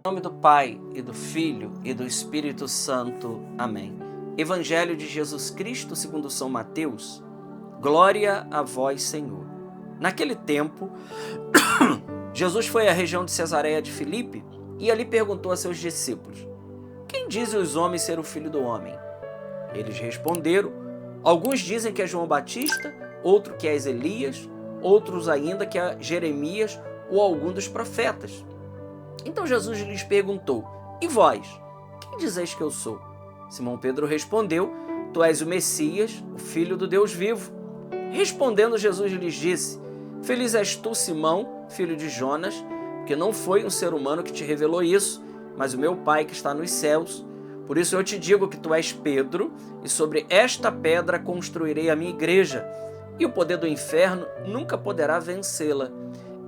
Em nome do Pai, e do Filho, e do Espírito Santo. Amém. Evangelho de Jesus Cristo segundo São Mateus. Glória a vós, Senhor. Naquele tempo, Jesus foi à região de Cesareia de Filipe e ali perguntou a seus discípulos: quem dizem os homens ser o Filho do Homem? Eles responderam: alguns dizem que é João Batista, outro que é Elias, outros ainda que é Jeremias ou algum dos profetas. Então Jesus lhes perguntou: e vós, quem dizeis que eu sou? Simão Pedro respondeu: tu és o Messias, o Filho do Deus vivo. Respondendo, Jesus lhes disse: feliz és tu, Simão, filho de Jonas, porque não foi um ser humano que te revelou isso, mas o meu Pai que está nos céus. Por isso eu te digo que tu és Pedro, e sobre esta pedra construirei a minha igreja, e o poder do inferno nunca poderá vencê-la.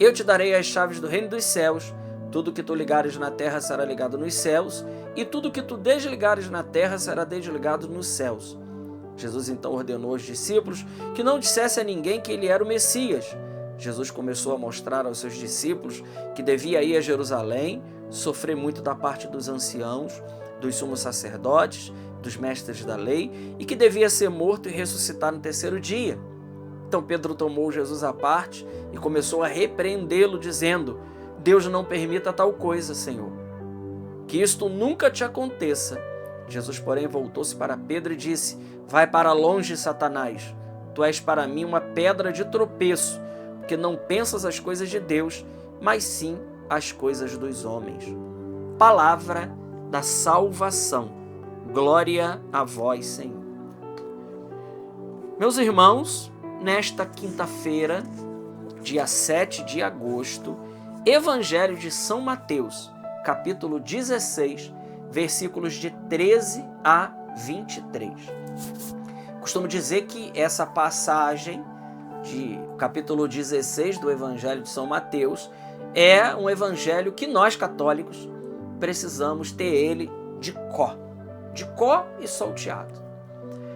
Eu te darei as chaves do reino dos céus. Tudo que tu ligares na terra será ligado nos céus, e tudo que tu desligares na terra será desligado nos céus. Jesus então ordenou aos discípulos que não dissesse a ninguém que ele era o Messias. Jesus começou a mostrar aos seus discípulos que devia ir a Jerusalém, sofrer muito da parte dos anciãos, dos sumos sacerdotes, dos mestres da lei, e que devia ser morto e ressuscitar no terceiro dia. Então Pedro tomou Jesus à parte e começou a repreendê-lo, dizendo: Deus não permita tal coisa, Senhor, que isto nunca te aconteça. Jesus, porém, voltou-se para Pedro e disse: vai para longe, Satanás, tu és para mim uma pedra de tropeço, porque não pensas as coisas de Deus, mas sim as coisas dos homens. Palavra da salvação. Glória a vós, Senhor. Meus irmãos, nesta quinta-feira, dia 7 de agosto, Evangelho de São Mateus, capítulo 16, versículos de 13 a 23. Costumo dizer que essa passagem de capítulo 16 do Evangelho de São Mateus é um evangelho que nós católicos precisamos ter ele de có e salteado.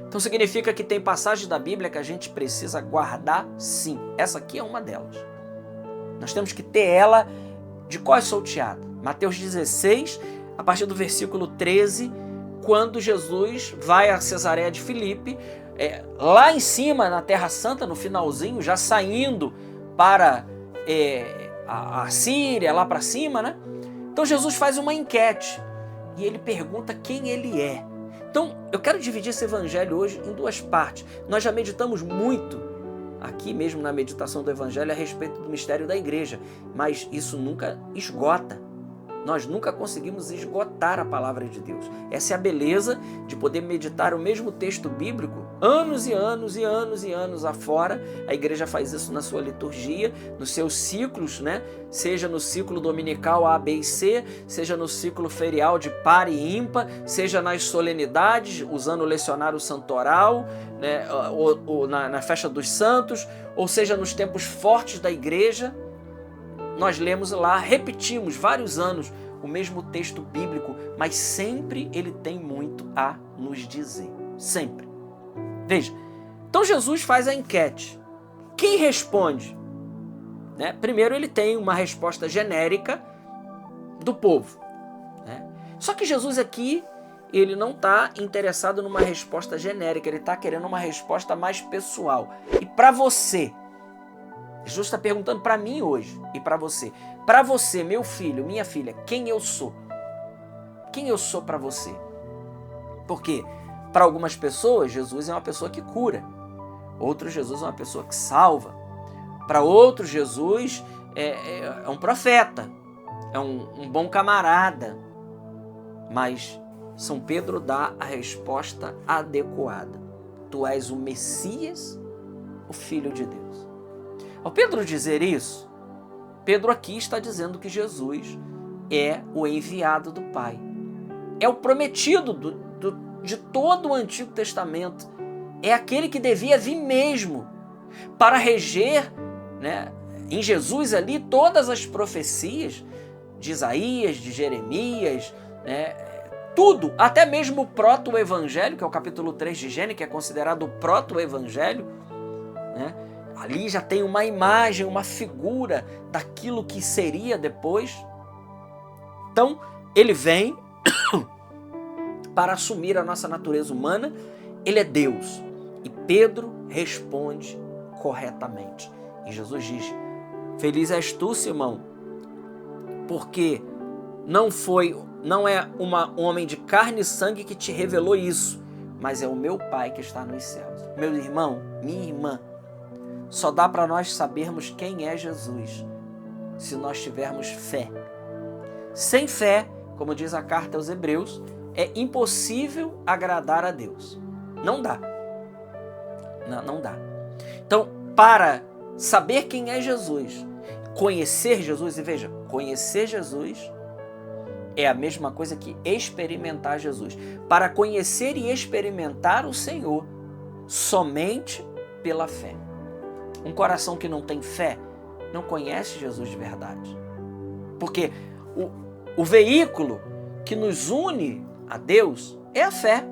Então significa que tem passagens da Bíblia que a gente precisa guardar, sim. Essa aqui é uma delas. Nós temos que ter ela de có e salteado. Mateus 16, a partir do versículo 13, quando Jesus vai a Cesareia de Filipe, lá em cima, na Terra Santa, no finalzinho, já saindo para a Síria, lá para cima, né? Então Jesus faz uma enquete e ele pergunta quem ele é. Então eu quero dividir esse evangelho hoje em duas partes. Nós já meditamos muito aqui mesmo na meditação do Evangelho a respeito do mistério da igreja, mas isso nunca esgota. Nós nunca conseguimos esgotar a palavra de Deus. Essa é a beleza de poder meditar o mesmo texto bíblico anos e anos e anos e anos afora. A igreja faz isso na sua liturgia, nos seus ciclos, né? Seja no ciclo dominical A, B e C, seja no ciclo ferial de par e ímpar, seja nas solenidades, usando o lecionário santoral, né? ou na festa dos santos, ou seja nos tempos fortes da igreja. Nós lemos lá, repetimos vários anos o mesmo texto bíblico, mas sempre ele tem muito a nos dizer. Sempre. Veja, então Jesus faz a enquete. Quem responde? Né? Primeiro ele tem uma resposta genérica do povo. Né? Só que Jesus aqui, ele não está interessado numa resposta genérica, ele está querendo uma resposta mais pessoal. E para você? Jesus está perguntando para mim hoje e para você. Para você, meu filho, minha filha, quem eu sou? Quem eu sou para você? Porque para algumas pessoas, Jesus é uma pessoa que cura. Outros, Jesus é uma pessoa que salva. Para outros, Jesus é um profeta. É um bom camarada. Mas São Pedro dá a resposta adequada. Tu és o Messias, o Filho de Deus. Ao Pedro dizer isso, Pedro aqui está dizendo que Jesus é o enviado do Pai. É o prometido de todo o Antigo Testamento. É aquele que devia vir mesmo para reger, né, em Jesus ali todas as profecias de Isaías, de Jeremias, né, tudo, até mesmo o proto-evangelho, que é o capítulo 3 de Gênesis, que é considerado o proto-evangelho, né? Ali já tem uma imagem, uma figura daquilo que seria depois. Então, ele vem para assumir a nossa natureza humana, ele é Deus. E Pedro responde corretamente. E Jesus diz: feliz és tu, Simão, porque não é um homem de carne e sangue que te revelou isso, mas é o meu Pai que está nos céus. Meu irmão, minha irmã, só dá para nós sabermos quem é Jesus se nós tivermos fé. Sem fé, como diz a carta aos Hebreus, é impossível agradar a Deus. Não dá. Não dá. Então, para saber quem é Jesus, conhecer Jesus, e veja, conhecer Jesus é a mesma coisa que experimentar Jesus. Para conhecer e experimentar o Senhor, somente pela fé. Um coração que não tem fé, não conhece Jesus de verdade. Porque o veículo que nos une a Deus é a fé.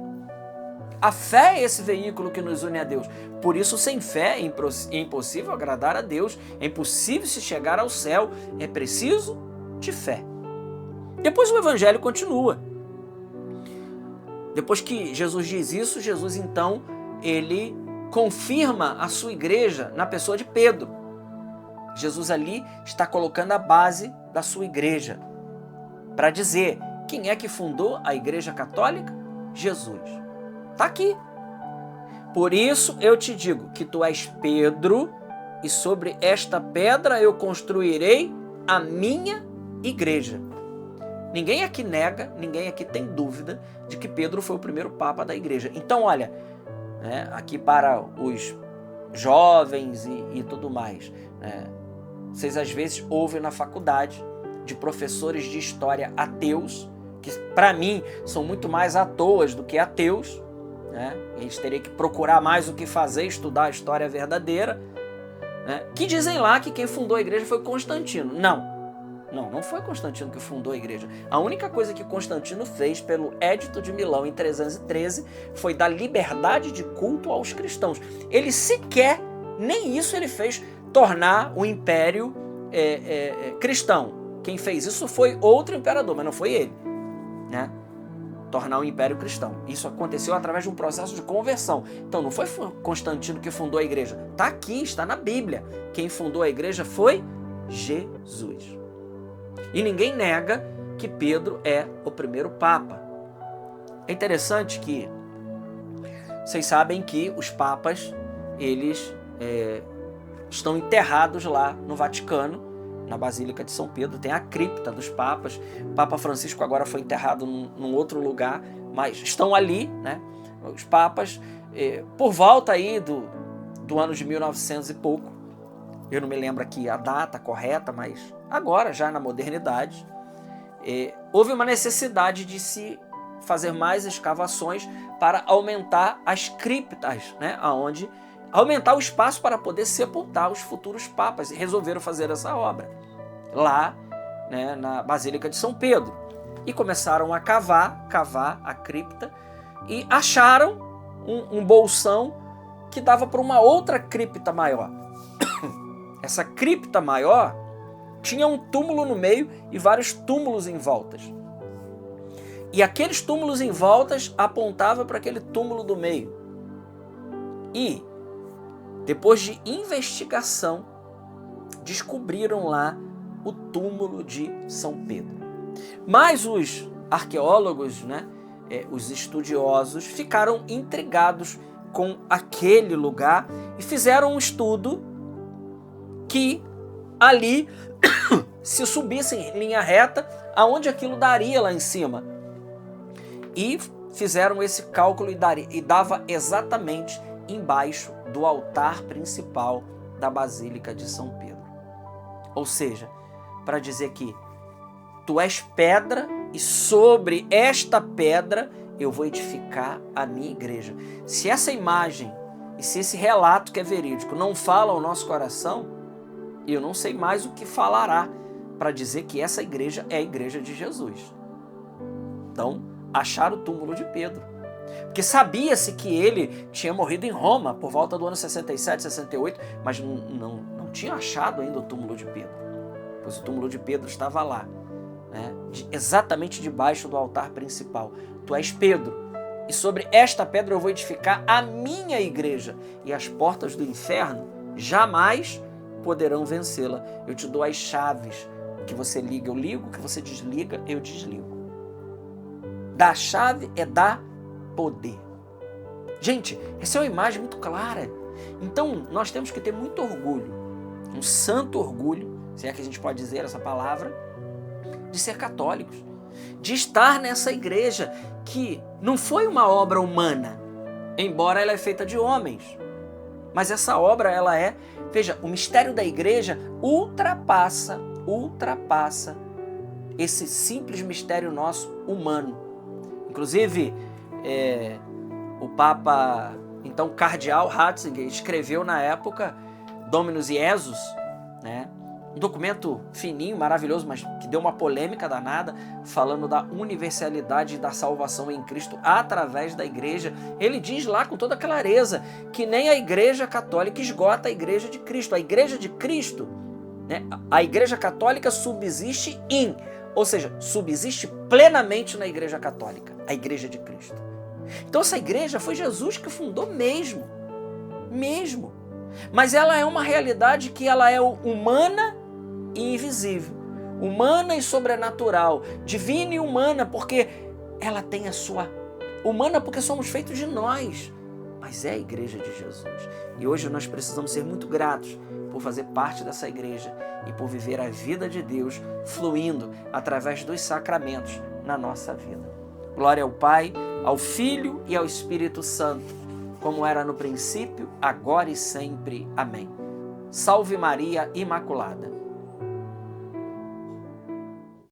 A fé é esse veículo que nos une a Deus. Por isso, sem fé é impossível agradar a Deus, é impossível se chegar ao céu, é preciso de fé. Depois o evangelho continua. Depois que Jesus diz isso, Jesus então, ele confirma a sua igreja na pessoa de Pedro. Jesus ali está colocando a base da sua igreja para dizer: quem é que fundou a Igreja Católica? Jesus. Está aqui. Por isso eu te digo que tu és Pedro, e sobre esta pedra eu construirei a minha igreja. Ninguém aqui nega, ninguém aqui tem dúvida de que Pedro foi o primeiro papa da igreja. Então, olha, aqui para os jovens e tudo mais, vocês às vezes ouvem na faculdade de professores de história ateus, que para mim são muito mais à toa do que ateus, a gente teria que procurar mais o que fazer, estudar a história verdadeira, que dizem lá que quem fundou a igreja foi Constantino. Não foi Constantino que fundou a igreja. A única coisa que Constantino fez pelo Édito de Milão em 313 foi dar liberdade de culto aos cristãos. Ele sequer, nem isso ele fez, tornar o império cristão. Quem fez isso foi outro imperador, mas não foi ele, tornar o império cristão. Isso aconteceu através de um processo de conversão. Então não foi Constantino que fundou a igreja. Está aqui, está na Bíblia. Quem fundou a igreja foi Jesus. E ninguém nega que Pedro é o primeiro papa. É interessante que vocês sabem que os papas, eles estão enterrados lá no Vaticano, na Basílica de São Pedro. Tem a cripta dos papas. O Papa Francisco agora foi enterrado num outro lugar, mas estão ali, os papas, por volta aí do ano de 1900 e pouco. Eu não me lembro aqui a data correta, mas agora, já na modernidade, houve uma necessidade de se fazer mais escavações para aumentar as criptas, aumentar o espaço para poder sepultar os futuros papas, e resolveram fazer essa obra lá, na Basílica de São Pedro. E começaram a cavar a cripta, e acharam um bolsão que dava para uma outra cripta maior. Essa cripta maior tinha um túmulo no meio e vários túmulos em voltas. E aqueles túmulos em voltas apontavam para aquele túmulo do meio. E depois de investigação, descobriram lá o túmulo de São Pedro. Mas os arqueólogos, os estudiosos, ficaram intrigados com aquele lugar e fizeram um estudo que ali, se subissem em linha reta, aonde aquilo daria lá em cima. E fizeram esse cálculo e dava exatamente embaixo do altar principal da Basílica de São Pedro. Ou seja, para dizer que tu és pedra e sobre esta pedra eu vou edificar a minha igreja. Se essa imagem e se esse relato que é verídico não fala ao nosso coração, eu não sei mais o que falará para dizer que essa igreja é a igreja de Jesus. Então, acharam o túmulo de Pedro. Porque sabia-se que ele tinha morrido em Roma por volta do ano 67, 68, mas não tinha achado ainda o túmulo de Pedro. Pois o túmulo de Pedro estava lá, exatamente debaixo do altar principal. Tu és Pedro, e sobre esta pedra eu vou edificar a minha igreja, e as portas do inferno jamais poderão vencê-la. Eu te dou as chaves. O que você liga, eu ligo. O que você desliga, eu desligo. Dar chave é dar poder. Gente, essa é uma imagem muito clara. Então, nós temos que ter muito orgulho, um santo orgulho, se é que a gente pode dizer essa palavra, de ser católicos, de estar nessa igreja que não foi uma obra humana, embora ela é feita de homens. Mas essa obra, ela é, veja, o mistério da igreja ultrapassa esse simples mistério nosso humano. Inclusive, o Papa, então Cardeal Ratzinger, escreveu na época Dominus Iesus, né? Um documento fininho, maravilhoso, mas que deu uma polêmica danada, falando da universalidade da salvação em Cristo através da igreja. Ele diz lá com toda clareza que nem a igreja católica esgota a igreja de Cristo. A igreja de Cristo, né? A igreja católica subsiste ou seja, subsiste plenamente na igreja católica, a igreja de Cristo. Então essa igreja foi Jesus que fundou mesmo. Mas ela é uma realidade que ela é humana e invisível, humana e sobrenatural, divina e humana, porque ela tem a sua... Humana porque somos feitos de nós, mas é a igreja de Jesus. E hoje nós precisamos ser muito gratos por fazer parte dessa igreja e por viver a vida de Deus fluindo através dos sacramentos na nossa vida. Glória ao Pai, ao Filho e ao Espírito Santo, como era no princípio, agora e sempre. Amém. Salve Maria Imaculada.